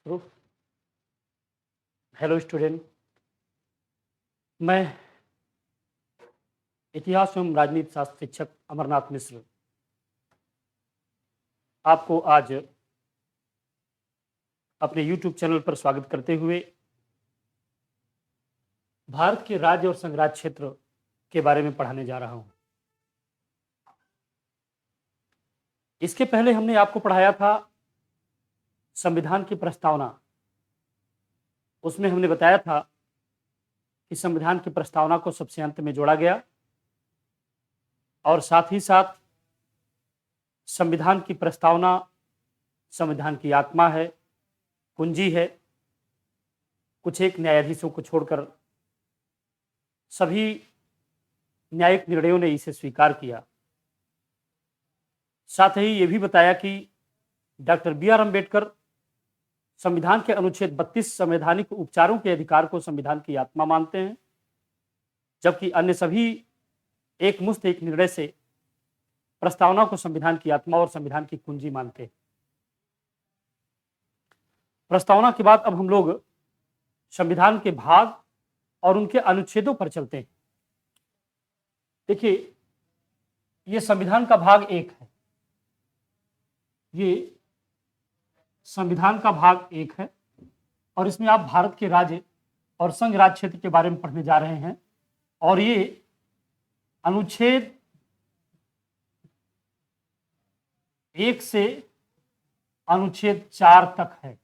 तो hello student. मैं इतिहास एवं राजनीति शास्त्र शिक्षक अमरनाथ मिश्र आपको आज अपने यूट्यूब चैनल पर स्वागत करते हुए भारत के राज्य और संघराज्य क्षेत्र के बारे में पढ़ाने जा रहा हूं। इसके पहले हमने आपको पढ़ाया था संविधान की प्रस्तावना। उसमें हमने बताया था कि संविधान की प्रस्तावना को सबसे अंत में जोड़ा गया और साथ ही साथ संविधान की प्रस्तावना संविधान की आत्मा है, कुंजी है। कुछ एक न्यायाधीशों को छोड़कर सभी न्यायिक निर्णयों ने इसे स्वीकार किया। साथ ही ये भी बताया कि डॉक्टर बी आर अम्बेडकर संविधान के अनुच्छेद 32 संवैधानिक उपचारों के अधिकार को संविधान की आत्मा मानते हैं, जबकि अन्य सभी एकमुश्त एक निर्णय से प्रस्तावना को संविधान की आत्मा और संविधान की कुंजी मानते हैं। प्रस्तावना के बाद अब हम लोग संविधान के भाग और उनके अनुच्छेदों पर चलते हैं। देखिए, ये संविधान का भाग 1 है। ये संविधान का भाग 1 है और इसमें आप भारत के राज्य और संघ राज्य क्षेत्र के बारे में पढ़ने जा रहे हैं और ये अनुच्छेद 1 से अनुच्छेद 4 तक है।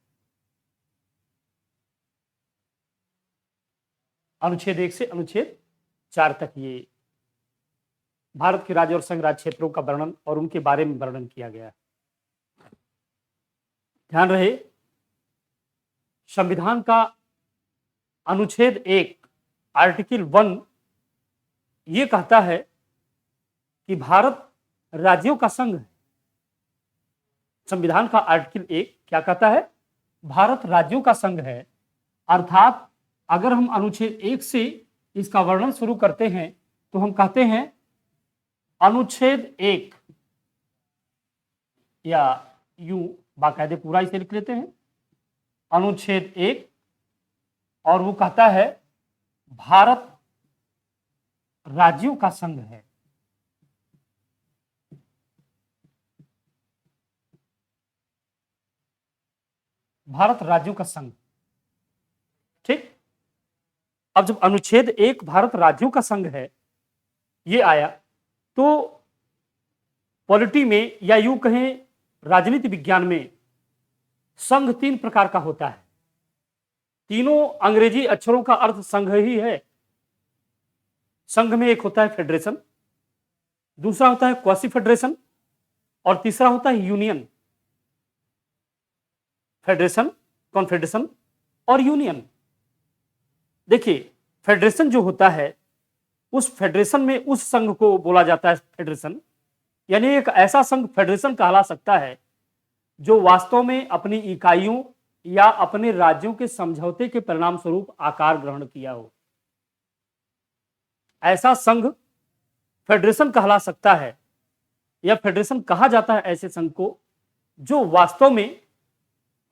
अनुच्छेद 1 से अनुच्छेद 4 तक ये भारत के राज्य और संघ राज्य क्षेत्रों का वर्णन और उनके बारे में वर्णन किया गया है। ध्यान रहे, संविधान का अनुच्छेद 1 आर्टिकल 1 ये कहता है कि भारत राज्यों का संघ है। संविधान का आर्टिकल 1 क्या कहता है? भारत राज्यों का संघ है। अर्थात अगर हम अनुच्छेद 1 से इसका वर्णन शुरू करते हैं तो हम कहते हैं अनुच्छेद 1, या यूं बाकायदे पूरा इसे लिख लेते हैं, अनुच्छेद 1, और वो कहता है भारत राज्यों का संघ है। भारत राज्यों का संघ, ठीक। अब जब अनुच्छेद 1 भारत राज्यों का संघ है ये आया तो पॉलिटी में या यूं कहें राजनीति विज्ञान में संघ 3 प्रकार का होता है। तीनों अंग्रेजी अक्षरों का अर्थ संघ ही है। संघ में एक होता है फेडरेशन, दूसरा होता है क्वासी फेडरेशन और तीसरा होता है यूनियन। फेडरेशन, कॉन्फेडरेशन और यूनियन। देखिए, फेडरेशन जो होता है उस फेडरेशन में उस संघ को बोला जाता है फेडरेशन, यानी एक ऐसा संघ फेडरेशन कहला सकता है जो वास्तव में अपनी इकाइयों या अपने राज्यों के समझौते के परिणाम स्वरूप आकार ग्रहण किया हो। ऐसा संघ फेडरेशन कहला सकता है या फेडरेशन कहा जाता है ऐसे संघ को जो वास्तव में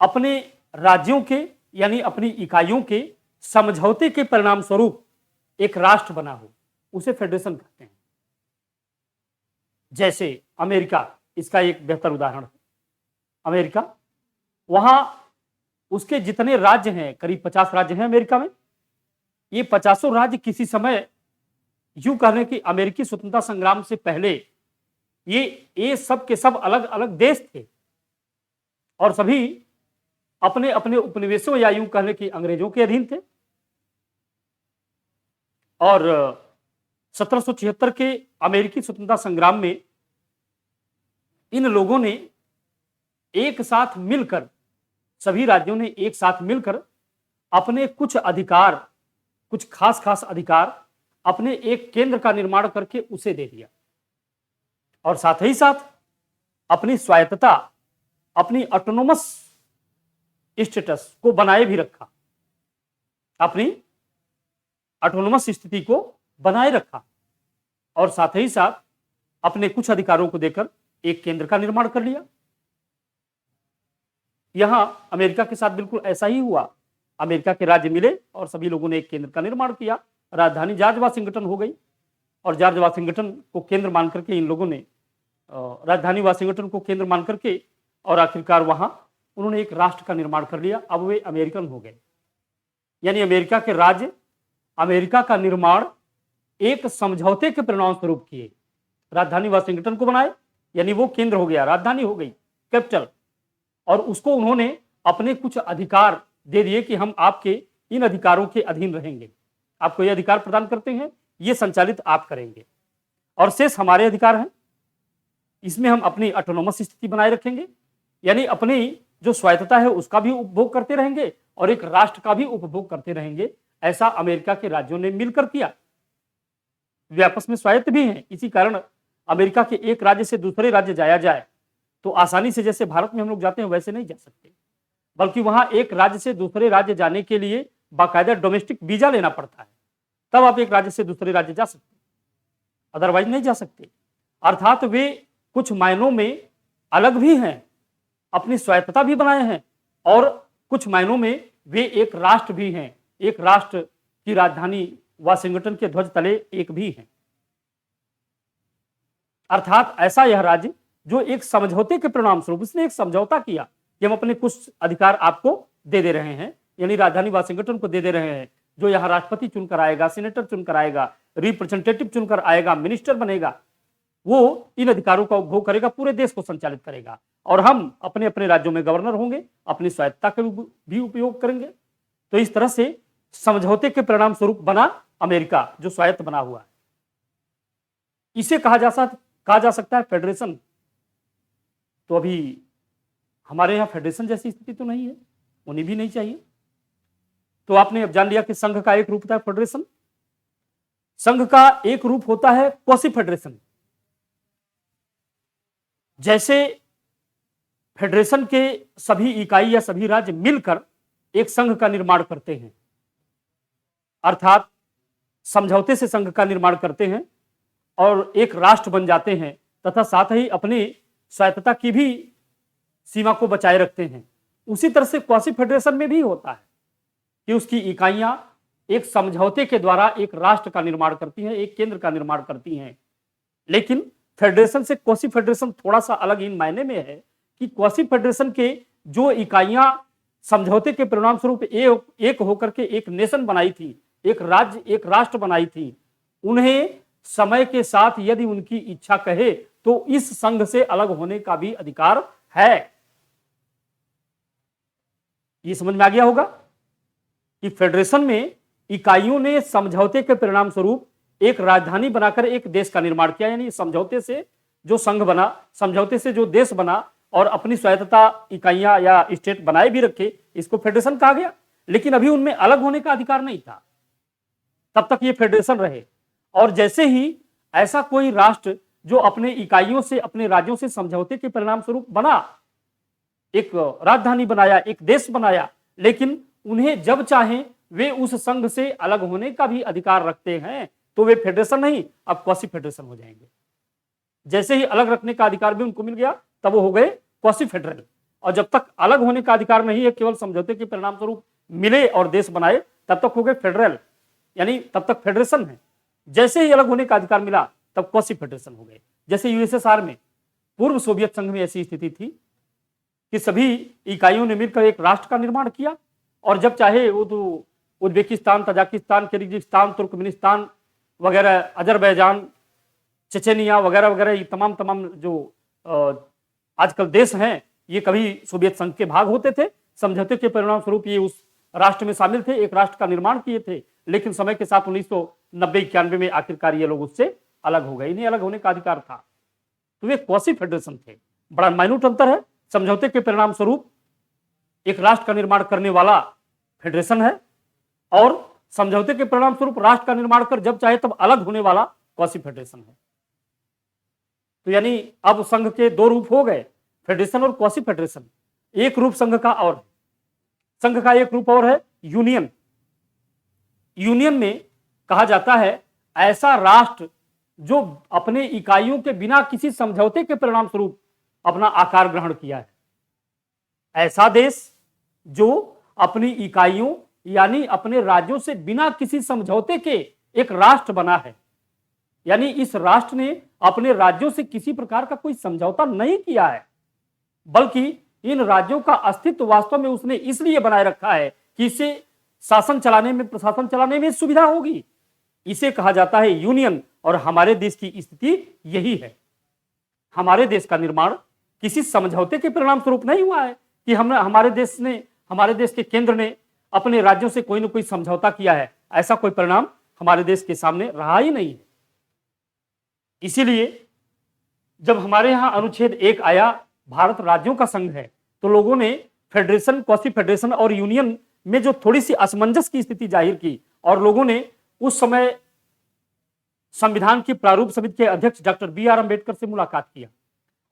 अपने राज्यों के यानी अपनी इकाइयों के समझौते के परिणाम स्वरूप एक राष्ट्र बना हो, उसे फेडरेशन कहते हैं। जैसे अमेरिका इसका एक बेहतर उदाहरण है। अमेरिका, वहां उसके जितने राज्य हैं, करीब 50 राज्य हैं अमेरिका में। ये 50 राज्य किसी समय यूं कहने की अमेरिकी स्वतंत्रता संग्राम से पहले ये सब के सब अलग अलग देश थे और सभी अपने अपने उपनिवेशों या यूं कहने की अंग्रेजों के अधीन थे। और 1776 के अमेरिकी स्वतंत्रता संग्राम में इन लोगों ने एक साथ मिलकर, सभी राज्यों ने एक साथ मिलकर अपने कुछ अधिकार, कुछ खास खास अधिकार अपने एक केंद्र का निर्माण करके उसे दे दिया और साथ ही साथ अपनी स्वायत्तता, अपनी ऑटोनोमस स्टेटस को बनाए भी रखा, अपनी ऑटोनोमस स्थिति को बनाए रखा और साथ ही साथ अपने कुछ अधिकारों को देकर एक केंद्र का निर्माण कर लिया। यहां अमेरिका के साथ बिल्कुल ऐसा ही हुआ। अमेरिका के राज्य मिले और सभी लोगों ने एक केंद्र का निर्माण किया। राजधानी जॉर्ज वाशिंगटन हो गई और जॉर्ज वाशिंगटन को केंद्र मान करके इन लोगों ने राजधानी वाशिंगटन को केंद्र मान करके और आखिरकार वहां उन्होंने एक राष्ट्र का निर्माण कर लिया। अब वे अमेरिकन हो गए, यानी अमेरिका के राज्य, अमेरिका का निर्माण एक समझौते के परिणाम स्वरूप किए। राजधानी वाशिंगटन को बनाए, यानी वो केंद्र हो गया, राजधानी हो गई, कैपिटल, और उसको उन्होंने अपने कुछ अधिकार दे दिए कि हम आपके इन अधिकारों के अधीन रहेंगे, आपको ये अधिकार प्रदान करते हैं, ये संचालित आप करेंगे और शेष हमारे अधिकार हैं, इसमें हम अपनी ऑटोनोमस स्थिति बनाए रखेंगे, यानी अपनी जो स्वायत्तता है उसका भी उपभोग करते रहेंगे और एक राष्ट्र का भी उपभोग करते रहेंगे। ऐसा अमेरिका के राज्यों ने मिलकर किया। वे आपस में स्वायत्त भी हैं, इसी कारण अमेरिका के एक राज्य से दूसरे राज्य जाया जाए तो आसानी से जैसे भारत में हम लोग जाते हैं वैसे नहीं जा सकते, बल्कि वहां एक राज्य से दूसरे राज्य जाने के लिए बाकायदा डोमेस्टिक वीजा लेना पड़ता है, तब आप एक राज्य से दूसरे राज्य जा सकते, अदरवाइज नहीं जा सकते। अर्थात वे कुछ मायनों में अलग भी हैं, अपनी स्वायत्तता भी बनाए हैं और कुछ मायनों में वे एक राष्ट्र भी हैं, एक राष्ट्र की राजधानी वाशिंगटन के ध्वज तले एक भी हैं। अर्थात ऐसा यह राज्य जो एक समझौते के परिणाम स्वरूप उसने एक समझौता किया कि हम अपने कुछ अधिकार आपको दे दे रहे हैं, यानी राजधानी वाशिंगटन को दे दे रहे हैं, जो यहां राष्ट्रपति चुनकर आएगा, सीनेटर चुनकर आएगा, रिप्रेजेंटेटिव चुनकर आएगा, मिनिस्टर बनेगा, वो इन अधिकारों का उपभोग करेगा, पूरे देश को संचालित करेगा और हम अपने अपने राज्यों में गवर्नर होंगे, अपनी स्वायत्तता का भी उपयोग करेंगे। तो इस तरह से समझौते के परिणाम स्वरूप बना अमेरिका, जो स्वायत्त बना हुआ है। इसे कहा जा सकता है फेडरेशन। तो अभी हमारे यहां फेडरेशन जैसी स्थिति तो नहीं है, होनी भी नहीं चाहिए। तो आपने अब जान लिया कि संघ का एक रूप होता है फेडरेशन, संघ का एक रूप होता है क्वासी फेडरेशन। जैसे फेडरेशन के सभी इकाई या सभी राज्य मिलकर एक संघ का निर्माण करते हैं, अर्थात समझौते से संघ का निर्माण करते हैं और एक राष्ट्र बन जाते हैं तथा साथ ही अपनी स्वायत्तता की भी सीमा को बचाए रखते हैं। उसी तरह से क्वासी फेडरेशन में भी होता है कि उसकी इकाइयां एक समझौते के द्वारा एक राष्ट्र का निर्माण करती हैं, एक केंद्र का निर्माण करती हैं। लेकिन फेडरेशन से क्वासी फेडरेशन थोड़ा सा अलग इन मायने में है कि क्वासी फेडरेशन के जो इकाइयां समझौते के परिणाम स्वरूप एक होकर के एक नेशन बनाई थी, एक राज्य, एक राष्ट्र बनाई थी, उन्हें समय के साथ यदि उनकी इच्छा कहे तो इस संघ से अलग होने का भी अधिकार है। ये समझ में आ गया होगा कि फेडरेशन में इकाइयों ने समझौते के परिणाम स्वरूप एक राजधानी बनाकर एक देश का निर्माण किया, यानी समझौते से जो संघ बना, समझौते से जो देश बना और अपनी स्वायत्तता इकाइयां या स्टेट बनाए भी रखे, इसको फेडरेशन कहा गया। लेकिन अभी उनमें अलग होने का अधिकार नहीं था, तब तक ये फेडरेशन रहे। और जैसे ही ऐसा कोई राष्ट्र जो अपने इकाइयों से, अपने राज्यों से समझौते के परिणाम स्वरूप बना, एक राजधानी बनाया, एक देश बनाया, लेकिन उन्हें जब चाहे वे उस संघ से अलग होने का भी अधिकार रखते हैं, तो वे फेडरेशन नहीं, अब क्वासी फेडरेशन हो जाएंगे। जैसे ही अलग रखने का अधिकार भी उनको मिल गया, तब वो हो गए क्वासी फेडरल। और जब तक अलग होने का अधिकार नहीं है, केवल समझौते के परिणाम स्वरूप मिले और देश बनाए, तब तक हो गए फेडरल, यानी तब तक फेडरेशन है। जैसे ही अलग होने का अधिकार मिला, तब क्वासी फेडरेशन हो गए। जैसे यूएसएसआर में, पूर्व सोवियत संघ में ऐसी स्थिति थी कि सभी इकाइयों ने मिलकर एक राष्ट्र का निर्माण किया और जब चाहे वो तो उज्बेकिस्तान, तजाकिस्तान, किर्गिस्तान, तुर्कमेनिस्तान वगैरह, अजरबैजान, चेचेनिया वगैरह वगैरह, ये तमाम जो आजकल देश हैं, ये कभी सोवियत संघ के भाग होते थे। समझौते के परिणाम स्वरूप ये उस राष्ट्र में शामिल थे, एक राष्ट्र का निर्माण किए थे, लेकिन समय के साथ 1990-91 में आखिरकार ये लोग उससे अलग हो गए, इन्हें अलग होने का अधिकार था। तो वे क्वासी फेडरेशन थे। बड़ा माइन्यूट अंतर है। समझौते के परिणाम स्वरूप एक राष्ट्र का निर्माण करने वाला फेडरेशन है और समझौते के परिणाम स्वरूप राष्ट्र का निर्माण कर जब चाहे तब अलग होने वाला क्वासी फेडरेशन है। तो यानी अब संघ के दो रूप हो गए, फेडरेशन और क्वासी फेडरेशन। एक रूप संघ का और, संघ का एक रूप और है यूनियन। यूनियन में कहा जाता है ऐसा राष्ट्र जो अपने इकाइयों के बिना किसी समझौते के परिणाम स्वरूप अपना आकार ग्रहण किया है, ऐसा देश जो अपनी इकाइयों यानी अपने राज्यों से बिना किसी समझौते के एक राष्ट्र बना है, यानी इस राष्ट्र ने अपने राज्यों से किसी प्रकार का कोई समझौता नहीं किया है, बल्कि इन राज्यों का अस्तित्व वास्तव में उसने इसलिए बनाए रखा है कि इससे शासन चलाने में, प्रशासन चलाने में सुविधा होगी। इसे कहा जाता है यूनियन। और हमारे देश की स्थिति यही है। हमारे देश का निर्माण किसी समझौते के परिणाम स्वरूप नहीं हुआ है कि हमारे देश के केंद्र ने अपने राज्यों से कोई ना कोई समझौता किया है। ऐसा कोई परिणाम हमारे देश के सामने रहा ही नहीं है। इसीलिए जब हमारे यहां अनुच्छेद 1 आया, भारत राज्यों का संघ है, तो लोगों ने फेडरेशन, क्वासी फेडरेशन और यूनियन में जो थोड़ी सी असमंजस की स्थिति जाहिर की, और लोगों ने उस समय संविधान की प्रारूप समिति के अध्यक्ष डॉक्टर बी.आर. अम्बेडकर से मुलाकात किया।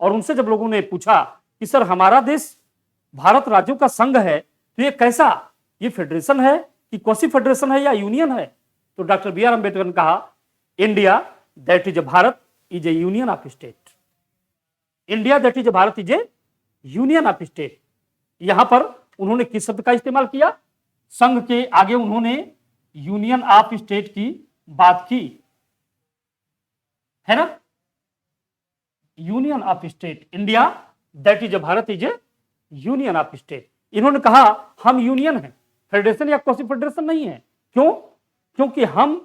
और उनसे जब लोगों ने पूछा कि सर, हमारा देश भारत राज्यों का संघ है, तो ये कैसा, ये फेडरेशन है कि क्वासी फेडरेशन है या यूनियन है? तो डॉक्टर बी.आर. अम्बेडकर ने कहा, India that is a Bharat is A union of state. India that is a Bharat is A union of state. यहां पर उन्होंने किस शब्द का इस्तेमाल किया? संघ के आगे उन्होंने यूनियन ऑफ स्टेट की बात की, है ना? Union of state, India that is a Bharat is A union of state. इन्होंने कहा हम यूनियन हैं, फेडरेशन या क्वासी फेडरेशन नहीं है। क्यों? क्योंकि हम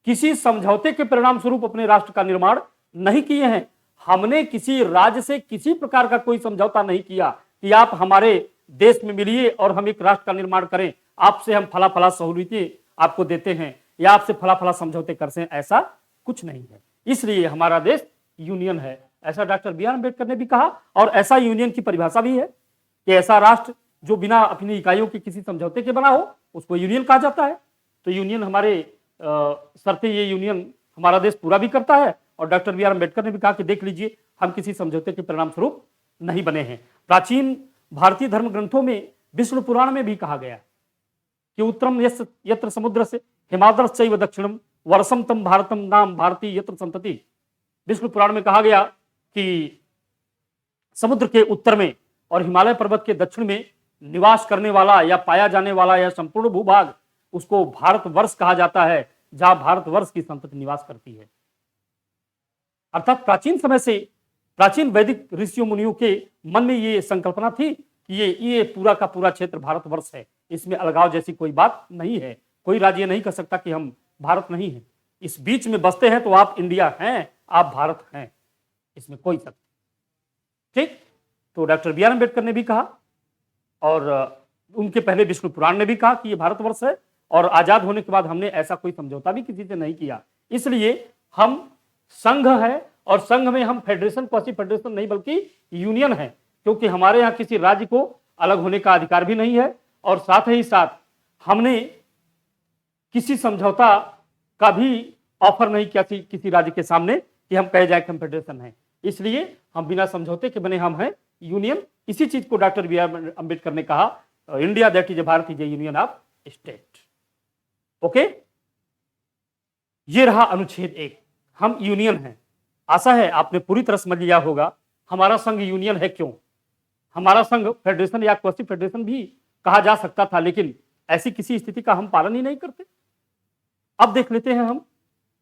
किसी समझौते के परिणाम स्वरूप अपने राष्ट्र का निर्माण नहीं किए हैं। हमने किसी राज्य से किसी प्रकार का कोई समझौता नहीं किया कि आप हमारे देश में मिलिए और हम एक राष्ट्र का निर्माण करें, आपसे हम फला फला सहूलियतें आपको देते हैं या आपसे फला फला समझौते करते हैं, ऐसा कुछ नहीं है। इसलिए हमारा देश यूनियन है, ऐसा डॉक्टर बी.आर. अम्बेडकर ने भी कहा। और ऐसा यूनियन की परिभाषा भी है कि ऐसा राष्ट्र जो बिना अपनी इकाइयों के किसी समझौते के बना हो, उसको यूनियन कहा जाता है। तो यूनियन हमारे शर्तें, ये यूनियन हमारा देश पूरा भी करता है। और डॉक्टर बी.आर. अम्बेडकर ने भी कहा कि देख लीजिए, हम किसी समझौते के परिणाम स्वरूप नहीं बने हैं। प्राचीन भारतीय धर्म ग्रंथों में, विष्णु पुराण में भी कहा गया कि उत्तरम यत्र समुद्र से हिमाद्रश्च चैव दक्षिणम वर्षम तम भारतम नाम भारती यत्र संतति। विष्णु पुराण में कहा गया कि समुद्र के उत्तर में और हिमालय पर्वत के दक्षिण में निवास करने वाला या पाया जाने वाला यह संपूर्ण भूभाग, उसको भारतवर्ष कहा जाता है, जहां भारतवर्ष की संतति निवास करती है। अर्थात प्राचीन समय से, प्राचीन वैदिक ऋषियों मुनियों के मन में ये संकल्पना थी कि ये पूरा का पूरा क्षेत्र भारतवर्ष है, इसमें अलगाव जैसी कोई बात नहीं है। कोई राज्य नहीं कह सकता कि हम भारत नहीं है, इस बीच में बसते हैं तो आप इंडिया हैं, आप भारत हैं, इसमें कोई शक। ठीक, तो डॉक्टर बी.आर. अम्बेडकर ने भी कहा और उनके पहले विष्णु पुराण ने भी कहा कि ये भारतवर्ष है, और आजाद होने के बाद हमने ऐसा कोई समझौता भी किसी से नहीं किया। इसलिए हम संघ है, और संघ में हम फेडरेशन, क्वासी फेडरेशन नहीं बल्कि यूनियन है, क्योंकि हमारे यहाँ किसी राज्य को अलग होने का अधिकार भी नहीं है, और साथ ही साथ हमने किसी समझौता का भी ऑफर नहीं किया किसी राज्य के सामने कि हम कहे जाए कि हम फेडरेशन है। इसलिए हम बिना समझौते के बने हम हैं यूनियन। इसी चीज को डॉक्टर बी.आर. अम्बेडकर ने कहा, India that is a Bharat is A union of state. Okay, ये रहा अनुच्छेद 1, हम यूनियन हैं। आशा है आपने पूरी तरह समझ लिया होगा हमारा संघ यूनियन है क्यों। हमारा संघ फेडरेशन या क्वासी फेडरेशन भी कहा जा सकता था, लेकिन ऐसी किसी स्थिति का हम पालन ही नहीं करते। अब देख लेते हैं हम,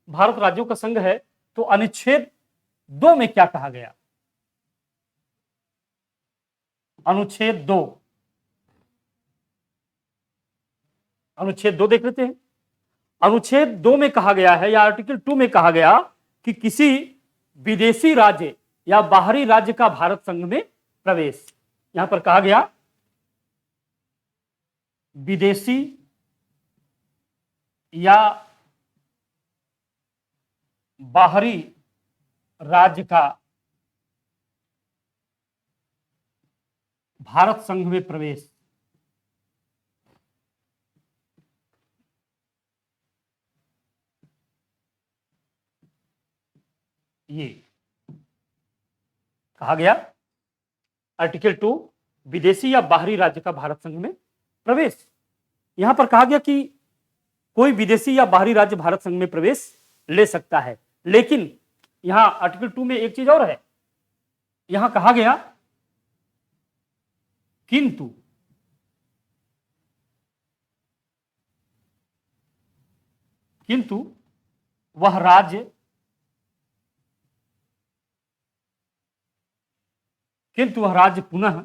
भारत राज्यों का संघ है तो अनुच्छेद 2 में क्या कहा गया। अनुच्छेद 2, अनुच्छेद 2 देख लेते हैं। अनुच्छेद 2 में कहा गया है, या आर्टिकल 2 में कहा गया कि किसी विदेशी राज्य या बाहरी राज्य का भारत संघ में प्रवेश। यहां पर कहा गया विदेशी या बाहरी राज्य का भारत संघ में प्रवेश। ये कहा गया आर्टिकल 2, विदेशी या बाहरी राज्य का भारत संघ में प्रवेश। यहां पर कहा गया कि कोई विदेशी या बाहरी राज्य भारत संघ में प्रवेश ले सकता है, लेकिन यहां आर्टिकल 2 में एक चीज और है। यहां कहा गया किंतु किंतु वह राज्य पुनः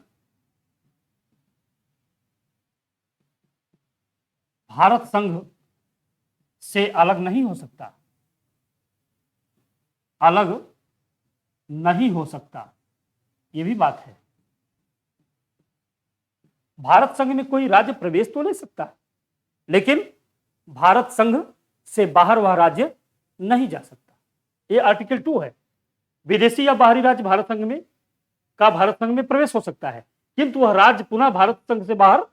भारत संघ से अलग नहीं हो सकता, यह भी बात है। भारत संघ में कोई राज्य प्रवेश तो नहीं सकता, लेकिन भारत संघ से बाहर वह राज्य नहीं जा सकता। यह आर्टिकल 2 है। विदेशी या बाहरी राज्य भारत संघ में प्रवेश हो सकता है, किंतु वह राज्य पुनः भारत संघ से बाहर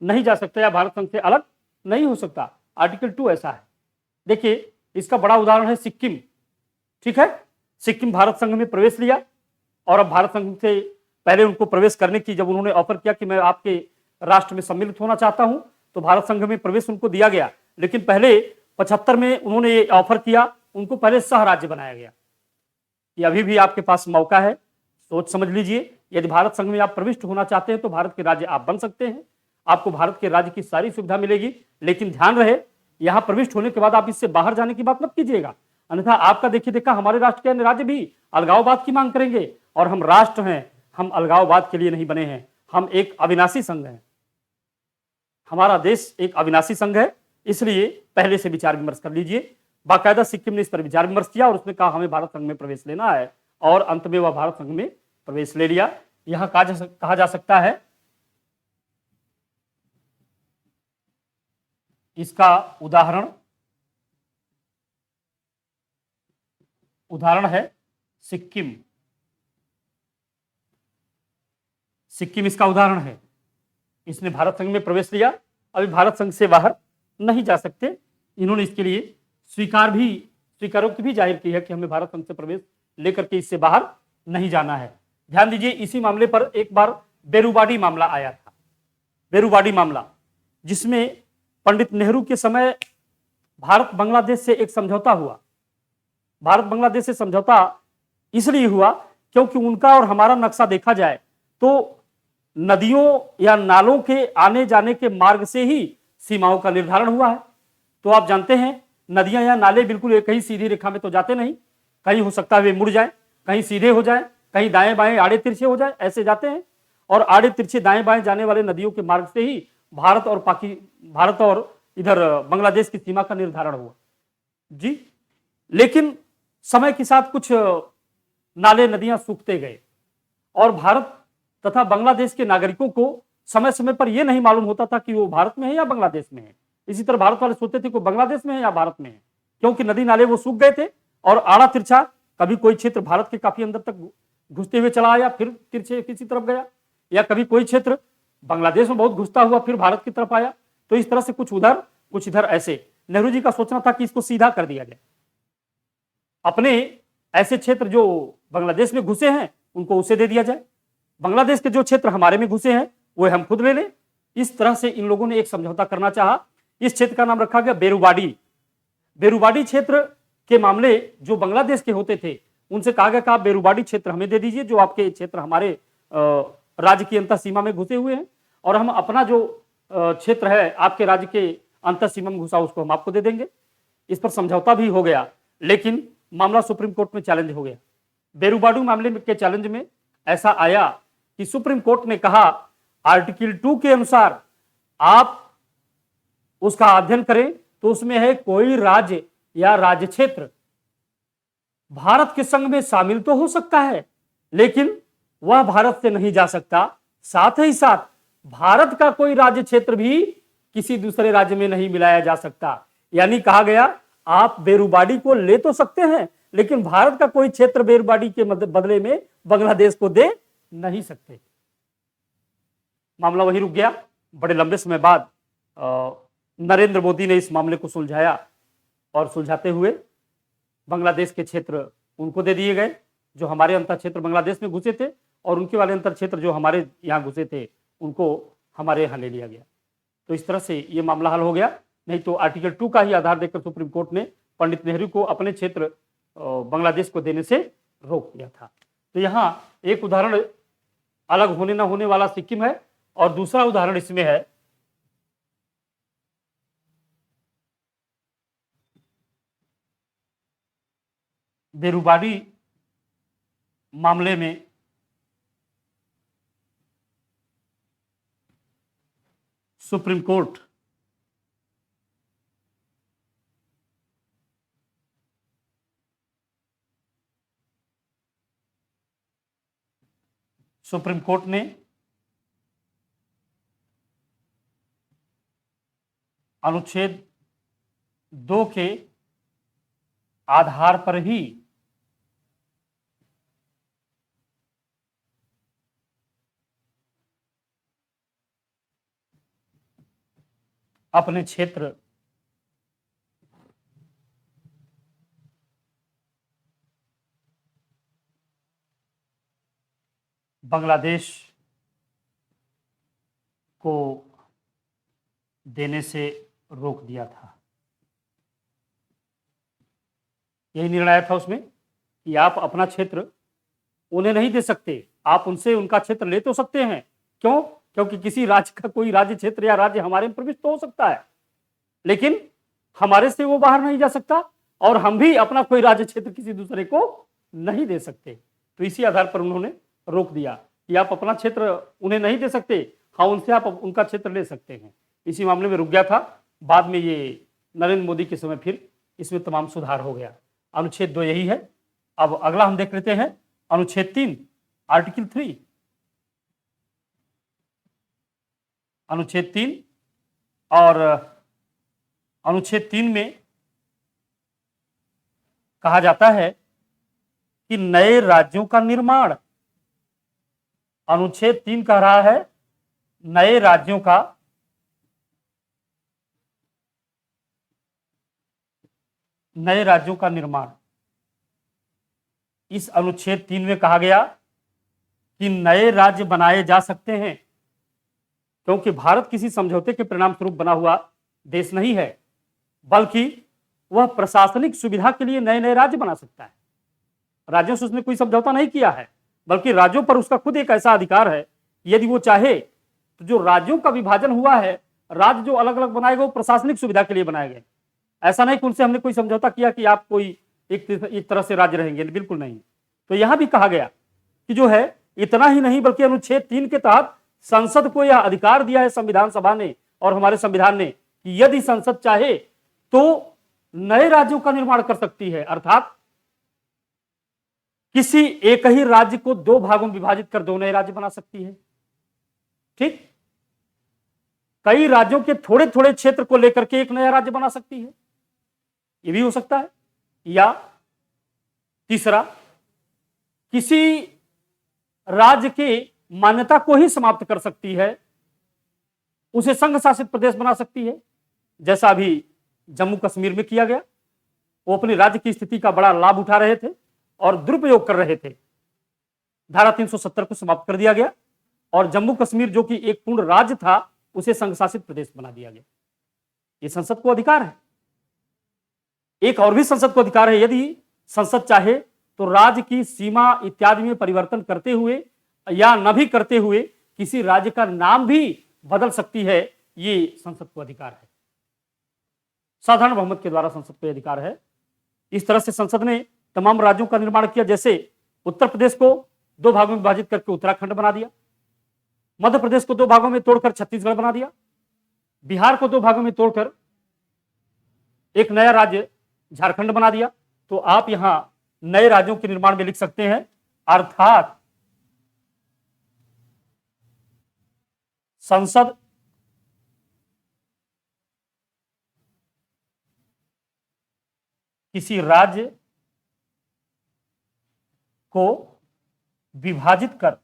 नहीं जा सकता या भारत संघ से अलग नहीं हो सकता। आर्टिकल 2 ऐसा है। देखिए, इसका बड़ा उदाहरण है सिक्किम। ठीक है, सिक्किम भारत संघ में प्रवेश लिया और अब भारत संघ से पहले उनको प्रवेश करने की जब उन्होंने ऑफर किया कि मैं आपके राष्ट्र में सम्मिलित होना चाहता हूं, तो भारत संघ में प्रवेश उनको दिया गया। लेकिन पहले 75 में उन्होंने ये ऑफर किया, उनको पहले सह राज्य बनाया गया। ये अभी भी आपके पास मौका है, सोच समझ लीजिए। यदि भारत संघ में आप प्रविष्ट होना चाहते हैं तो भारत के राज्य आप बन सकते हैं, आपको भारत के राज्य की सारी सुविधा मिलेगी। लेकिन ध्यान रहे, यहां प्रविष्ट होने के बाद आप इससे बाहर जाने की बात मत कीजिएगा, अन्यथा आपका देखिए देखा हमारे राष्ट्र के अन्य राज्य भी अलगाववाद की मांग करेंगे। और हम राष्ट्र हैं, हम अलगाववाद के लिए नहीं बने हैं, हम एक अविनाशी संघ हैं। हमारा देश एक अविनाशी संघ है, इसलिए पहले से विचार विमर्श कर लीजिए। बाकायदा सिक्किम ने इस पर विचार विमर्श किया और उसने कहा हमें भारत संघ में प्रवेश लेना है, और अंत में वह भारत संघ में प्रवेश ले लिया। यहां कहा जा सकता है, इसका उदाहरण है सिक्किम। सिक्किम इसका उदाहरण है। इसने भारत संघ में प्रवेश लिया, अभी भारत संघ से बाहर नहीं जा सकते। इन्होंने इसके लिए स्वीकारोक्ति भी जाहिर की है कि हमें भारत संघ से प्रवेश लेकर के इससे बाहर नहीं जाना है। ध्यान दीजिए, इसी मामले पर एक बार बेरुबाडी मामला आया था। बेरुबाडी मामला, जिसमें पंडित नेहरू के समय भारत बांग्लादेश से एक समझौता हुआ। भारत बांग्लादेश से समझौता इसलिए हुआ क्योंकि उनका और हमारा नक्शा देखा जाए तो नदियों या नालों के आने जाने के मार्ग से ही सीमाओं का निर्धारण हुआ है। तो आप जानते हैं, नदियां या नाले बिल्कुल एक ही सीधी रेखा में तो जाते नहीं, कहीं हो सकता है वे मुड़ जाए, कहीं सीधे हो जाए, कहीं दाएं बाएं आड़े तिरछे हो जाए, ऐसे जाते हैं। और आड़े तिरछे दाएं बाएं जाने वाले नदियों के मार्ग से ही भारत और इधर बांग्लादेश की सीमा का निर्धारण हुआ जी। लेकिन समय के साथ कुछ नाले नदियां सूखते गए और भारत तथा बांग्लादेश के नागरिकों को समय समय पर यह नहीं मालूम होता था कि वो भारत में है या बांग्लादेश में है। इसी तरह भारत वाले सोचते थे कि बांग्लादेश में है या भारत में है, क्योंकि नदी नाले वो सूख गए थे और आड़ा तिरछा, कभी कोई क्षेत्र भारत के काफी अंदर तक घुसते हुए चला आया फिर तिरछे किसी तरफ गया, या कभी कोई क्षेत्र बांग्लादेश में बहुत घुसता हुआ फिर भारत की तरफ आया। तो इस तरह से कुछ उधर कुछ इधर ऐसे। नेहरू जी का सोचना था कि इसको सीधा कर दिया जाए, अपने ऐसे क्षेत्र जो बांग्लादेश में घुसे हैं उनको उसे दे दिया जाए, बांग्लादेश के जो क्षेत्र हमारे में घुसे हैं वो हम खुद ले लें। इस तरह से इन लोगों ने एक समझौता करना चाहा। इस क्षेत्र का नाम रखा गया बेरुबाडी। बेरुबाडी क्षेत्र के मामले जो बांग्लादेश के होते थे उनसे कहा गया कि आप बेरुबाडी क्षेत्र हमें दे दीजिए, जो आपके क्षेत्र हमारे राज्य की अंतर सीमा में घुसे हुए हैं, और हम अपना जो क्षेत्र है आपके राज्य के अंतर सीमा में घुसा उसको हम आपको दे देंगे। इस पर समझौता भी हो गया, लेकिन मामला सुप्रीम कोर्ट में चैलेंज हो गया। बेरुबाडी मामले के चैलेंज में ऐसा आया कि सुप्रीम कोर्ट ने कहा आर्टिकल 2 के अनुसार आप उसका अध्ययन करें तो उसमें है कोई राज्य या राज्य क्षेत्र भारत के संघ में शामिल तो हो सकता है, लेकिन वह भारत से नहीं जा सकता। साथ ही साथ भारत का कोई राज्य क्षेत्र भी किसी दूसरे राज्य में नहीं मिलाया जा सकता। यानी कहा गया आप बेरुबाडी को ले तो सकते हैं, लेकिन भारत का कोई क्षेत्र बेरुबाडी के बदले में बांग्लादेश को दे नहीं सकते। मामला वहीं रुक गया। बड़े लंबे समय बाद नरेंद्र मोदी ने इस मामले को सुलझाया और सुलझाते हुए बांग्लादेश के क्षेत्र उनको दे दिए गए जो हमारे अंतर क्षेत्र बांग्लादेश में घुसे थे, और उनके वाले अंतर क्षेत्र जो हमारे यहाँ घुसे थे उनको हमारे यहाँ ले लिया गया। तो इस तरह से ये मामला हल हो गया। नहीं तो आर्टिकल 2 का ही आधार देकर सुप्रीम कोर्ट ने पंडित नेहरू को अपने क्षेत्र बांग्लादेश को देने से रोक दिया था। तो यहाँ एक उदाहरण अलग होने न होने वाला सिक्किम है, और दूसरा उदाहरण इसमें है बेरुबारी मामले में सुप्रीम कोर्ट ने अनुच्छेद 2 के आधार पर ही अपने क्षेत्र बांग्लादेश को देने से रोक दिया था। यही निर्णय आया था उसमें कि आप अपना क्षेत्र उन्हें नहीं दे सकते, आप उनसे उनका क्षेत्र ले तो सकते हैं। क्यों? क्योंकि किसी राज्य का कोई राज्य क्षेत्र या राज्य हमारे में प्रविष्ट तो हो सकता है, लेकिन हमारे से वो बाहर नहीं जा सकता और हम भी अपना कोई राज्य क्षेत्र किसी दूसरे को नहीं दे सकते। तो इसी आधार पर उन्होंने रोक दिया कि आप अपना क्षेत्र उन्हें नहीं दे सकते, हाँ उनसे आप उनका क्षेत्र ले सकते हैं। इसी मामले में रुक गया था। बाद में ये नरेंद्र मोदी के समय फिर इसमें तमाम सुधार हो गया। अनुच्छेद 2 यही है। अब अगला हम देख लेते हैं अनुच्छेद 3 आर्टिकल 3। अनुच्छेद 3 और अनुच्छेद 3 में कहा जाता है कि नए राज्यों का निर्माण, अनुच्छेद 3 कह रहा है नए राज्यों का निर्माण। इस अनुच्छेद 3 में कहा गया कि नए राज्य बनाए जा सकते हैं, क्योंकि भारत किसी समझौते के परिणाम स्वरूप बना हुआ देश नहीं है, बल्कि वह प्रशासनिक सुविधा के लिए नए नए राज्य बना सकता है। राज्यों से उसने कोई समझौता नहीं किया है, बल्कि राज्यों पर उसका खुद एक ऐसा अधिकार है, यदि वो चाहे तो जो राज्यों का विभाजन हुआ है, राज्य जो अलग अलग बनाए गए वो प्रशासनिक सुविधा के लिए बनाए गए। ऐसा नहीं कि उनसे हमने कोई समझौता किया कि आप कोई एक तरह से राज्य रहेंगे, बिल्कुल नहीं। तो यहां भी कहा गया कि जो है इतना ही नहीं, बल्कि अनुच्छेद 3 के तहत संसद को यह अधिकार दिया है संविधान सभा ने और हमारे संविधान ने कि यदि संसद चाहे तो नए राज्यों का निर्माण कर सकती है, अर्थात किसी एक ही राज्य को 2 भागों में विभाजित कर 2 नए राज्य बना सकती है। ठीक, कई राज्यों के थोड़े थोड़े क्षेत्र को लेकर के एक नया राज्य बना सकती है, यह भी हो सकता है। या तीसरा, किसी राज्य की मान्यता को ही समाप्त कर सकती है, उसे संघ शासित प्रदेश बना सकती है, जैसा अभी जम्मू कश्मीर में किया गया। वो अपने राज्य की स्थिति का बड़ा लाभ उठा रहे थे और दुरुपयोग कर रहे थे। धारा 370 को समाप्त कर दिया गया और जम्मू कश्मीर जो कि एक पूर्ण राज्य था उसे संघ शासित प्रदेश बना दिया गया। ये संसद को अधिकार है। एक और भी संसद को अधिकार है, यदि संसद चाहे तो राज्य की सीमा इत्यादि में परिवर्तन करते हुए या न भी करते हुए किसी राज्य का नाम भी बदल सकती है। ये संसद को अधिकार है, साधारण बहुमत के द्वारा संसद को अधिकार है। इस तरह से संसद ने तमाम राज्यों का निर्माण किया। जैसे उत्तर प्रदेश को 2 भागों में विभाजित करके उत्तराखंड बना दिया, मध्य प्रदेश को 2 भागों में तोड़कर छत्तीसगढ़ बना दिया, बिहार को 2 भागों में तोड़कर एक नया राज्य झारखंड बना दिया। तो आप यहां नए राज्यों के निर्माण में लिख सकते हैं, अर्थात संसद किसी राज्य को विभाजित कर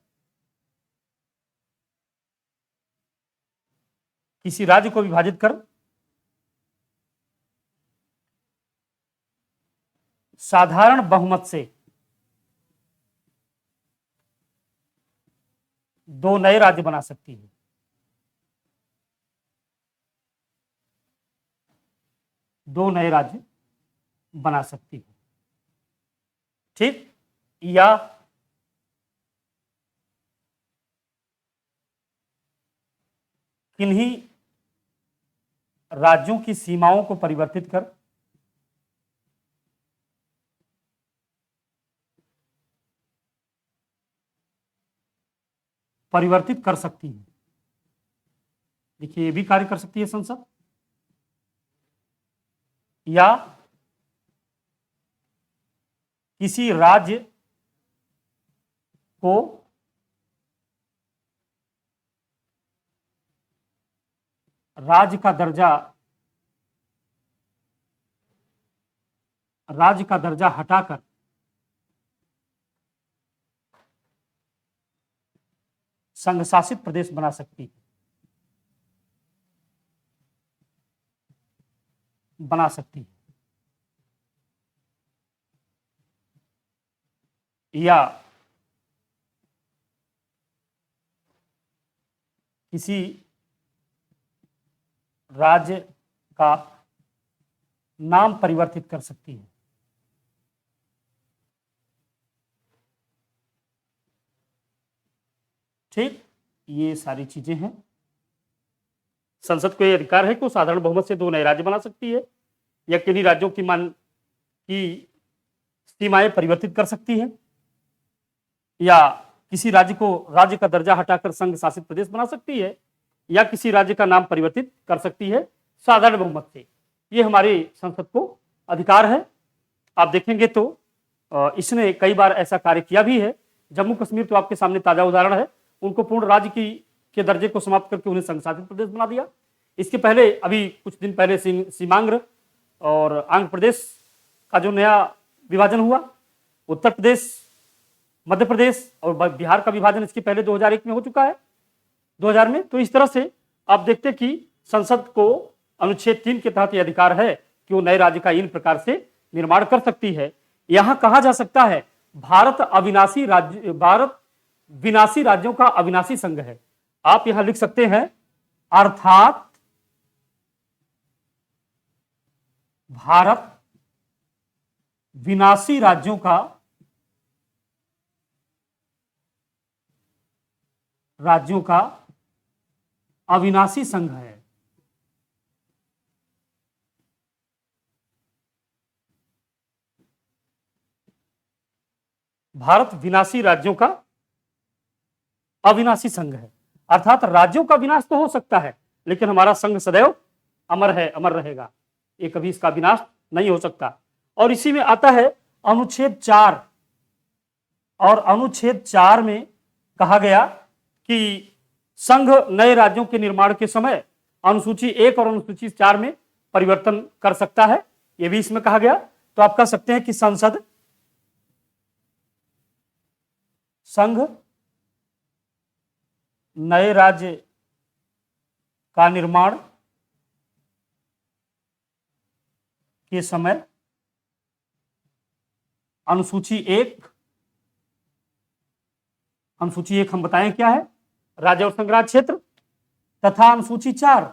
साधारण बहुमत से 2 नए राज्य बना सकती है। दो नए राज्य बना सकती है। ठीक, या किन्हीं राज्यों की सीमाओं को परिवर्तित कर सकती है। देखिए, ये भी कार्य कर सकती है संसद, या किसी राज्य को राज्य का दर्जा हटाकर संघ शासित प्रदेश बना सकती है, या किसी राज्य का नाम परिवर्तित कर सकती है। ठीक, ये सारी चीजें हैं। संसद को यह अधिकार है कि वो साधारण बहुमत से 2 नए राज्य बना सकती है, या किन्हीं राज्यों की सीमाएं परिवर्तित कर सकती है, या किसी राज्य को राज्य का दर्जा हटाकर संघ शासित प्रदेश बना सकती है, या किसी राज्य का नाम परिवर्तित कर सकती है साधारण बहुमत से। ये हमारे संसद को अधिकार है। आप देखेंगे तो इसने कई बार ऐसा कार्य किया भी है। जम्मू कश्मीर तो आपके सामने ताजा उदाहरण है, उनको पूर्ण राज्य के दर्जे को समाप्त करके उन्हें संघ शासित प्रदेश बना दिया। इसके पहले अभी कुछ दिन पहले सीमांध्र और आंध्र प्रदेश का जो नया विभाजन हुआ, उत्तर प्रदेश, मध्य प्रदेश और बिहार का विभाजन इसके पहले 2001 में हो चुका है, 2000 में। तो इस तरह से आप देखते कि संसद को अनुच्छेद 3 के तहत यह अधिकार है कि वो नए राज्य का इन प्रकार से निर्माण कर सकती है। यहां कहा जा सकता है भारत विनाशी राज्यों का अविनाशी संघ है। आप यहां लिख सकते हैं अर्थात भारत विनाशी राज्यों का अविनाशी संघ है। भारत विनाशी राज्यों का अविनाशी संघ है, अर्थात राज्यों का विनाश तो हो सकता है, लेकिन हमारा संघ सदैव अमर है, अमर रहेगा, ये कभी इसका विनाश नहीं हो सकता। और इसी में आता है अनुच्छेद 4, और अनुच्छेद 4 में कहा गया कि संघ नए राज्यों के निर्माण के समय अनुसूची 1 और अनुसूची 4 में परिवर्तन कर सकता है, यह भी इसमें कहा गया। तो आप कह सकते हैं कि संघ नए राज्य का निर्माण के समय अनुसूची 1 हम बताएं क्या है, राज्य और संघराज्य क्षेत्र, तथा अनुसूची 4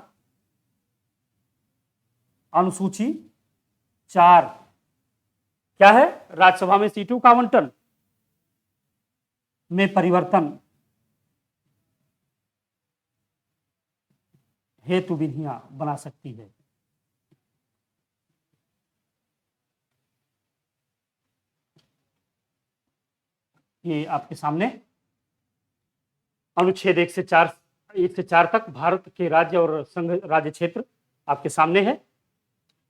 क्या है, राज्यसभा में सीटों का आवंटन में परिवर्तन हेतु विधियां बना सकती है। ये आपके सामने अनुच्छेद 1 से 4 तक भारत के राज्य और संघ राज्य क्षेत्र आपके सामने है।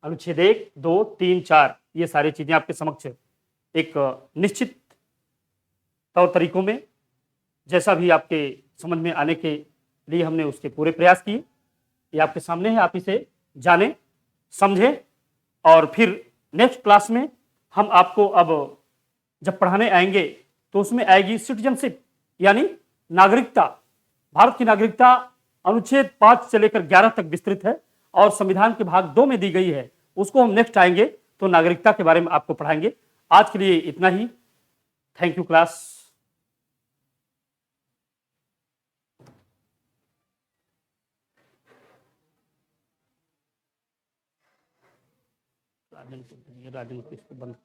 अनुच्छेद 1, 2, 3, 4 ये सारी चीजें आपके समक्ष एक निश्चित तौर तरीकों में, जैसा भी आपके समझ में आने के लिए हमने उसके पूरे प्रयास किए। ये आपके सामने है, आप इसे जाने, समझें, और फिर नेक्स्ट क्लास में हम आपको अब जब पढ़ाने आएंगे तो उसमें आएगी सिटीजनशिप, यानी नागरिकता। भारत की नागरिकता अनुच्छेद 5 से लेकर 11 तक विस्तृत है और संविधान के भाग 2 में दी गई है। उसको हम नेक्स्ट आएंगे तो नागरिकता के बारे में आपको पढ़ाएंगे। आज के लिए इतना ही। Thank you class. राजन को इसको बंद